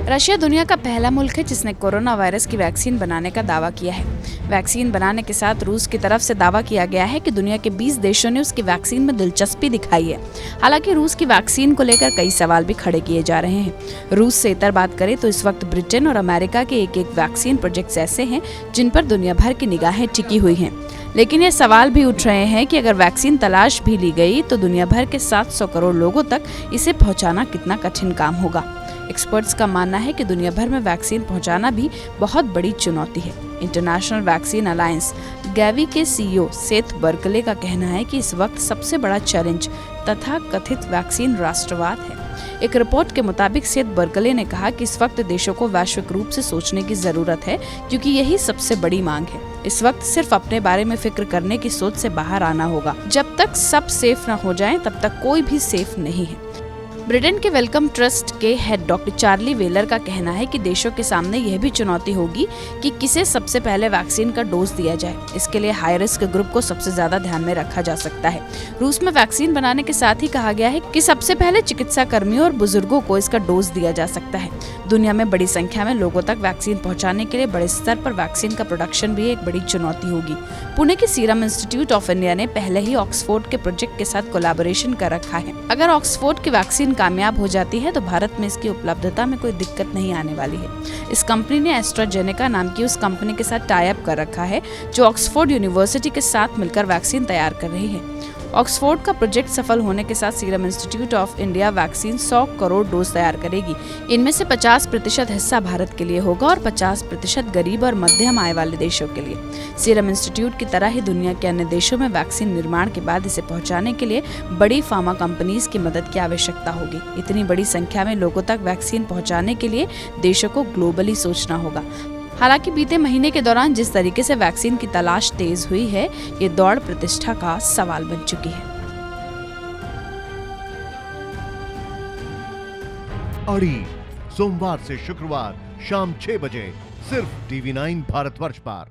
Russia दुनिया का पहला मुल्क है जिसने कोरोना वायरस की वैक्सीन बनाने का दावा किया है। वैक्सीन बनाने के साथ रूस की तरफ से दावा किया गया है कि दुनिया के 20 देशों ने उसकी वैक्सीन में दिलचस्पी दिखाई है। हालांकि रूस की वैक्सीन को लेकर कई सवाल भी खड़े किए जा रहे हैं। रूस से इतर बात करें तो इस वक्त ब्रिटेन और अमेरिका के एक वैक्सीन प्रोजेक्ट्स ऐसे हैं जिन पर दुनिया भर की निगाहें टिकी हुई हैं। लेकिन ये सवाल भी उठ रहे हैं कि अगर वैक्सीन तलाश भी ली गई तो दुनिया भर के 700 करोड़ लोगों तक इसे पहुंचाना कितना कठिन काम होगा। एक्सपर्ट्स का मानना है कि दुनिया भर में वैक्सीन पहुंचाना भी बहुत बड़ी चुनौती है। इंटरनेशनल वैक्सीन अलायंस गैवी के सीईओ सेथ बर्कले का कहना है कि इस वक्त सबसे बड़ा चैलेंज तथा कथित वैक्सीन राष्ट्रवाद है। एक रिपोर्ट के मुताबिक सेथ बर्कले ने कहा कि इस वक्त देशों को वैश्विक रूप से सोचने की जरूरत है क्योंकि यही सबसे बड़ी मांग है। इस वक्त सिर्फ अपने बारे में फिक्र करने की सोच से बाहर आना होगा। जब तक सब सेफ न हो जाएं, तब तक कोई भी सेफ नहीं है। ब्रिटेन के वेलकम ट्रस्ट के हेड डॉक्टर चार्ली वेलर का कहना है कि देशों के सामने यह भी चुनौती होगी कि किसे सबसे पहले वैक्सीन का डोज दिया जाए। इसके लिए हाई रिस्क ग्रुप को सबसे ज्यादा ध्यान में रखा जा सकता है। रूस में वैक्सीन बनाने के साथ ही कहा गया है कि सबसे पहले चिकित्सा कर्मियों और बुजुर्गों को इसका डोज दिया जा सकता है। दुनिया में बड़ी संख्या में लोगों तक वैक्सीन पहुँचाने के लिए बड़े स्तर पर वैक्सीन का प्रोडक्शन भी एक बड़ी चुनौती होगी। पुणे के सीरम इंस्टीट्यूट ऑफ इंडिया ने पहले ही ऑक्सफोर्ड के प्रोजेक्ट के साथ कोलैबोरेशन कर रखा है। अगर ऑक्सफोर्ड की वैक्सीन कामयाब हो जाती है तो भारत में इसकी उपलब्धता में कोई दिक्कत नहीं आने वाली है। इस कंपनी ने एस्ट्राजेनेका नाम की उस कंपनी के साथ टाई अप कर रखा है जो ऑक्सफोर्ड यूनिवर्सिटी के साथ मिलकर वैक्सीन तैयार कर रही है। ऑक्सफोर्ड का प्रोजेक्ट सफल होने के साथ serum institute of India vaccine 100 crore dose तैयार करेगी। इनमें से 50% हिस्सा भारत के लिए होगा और 50% गरीब और मध्यम आय वाले देशों के लिए। सीरम इंस्टीट्यूट की तरह ही दुनिया के अन्य देशों में वैक्सीन निर्माण के बाद इसे पहुंचाने के लिए बड़ी फार्मा कंपनीज की मदद की आवश्यकता होगी। इतनी बड़ी संख्या में लोगों तक वैक्सीन पहुँचाने के लिए देशों को ग्लोबली सोचना होगा। हालांकि बीते महीने के दौरान जिस तरीके से वैक्सीन की तलाश तेज हुई है, ये दौड़ प्रतिष्ठा का सवाल बन चुकी है। अड़ी सोमवार से शुक्रवार शाम 6 बजे सिर्फ TV9 भारतवर्ष पर।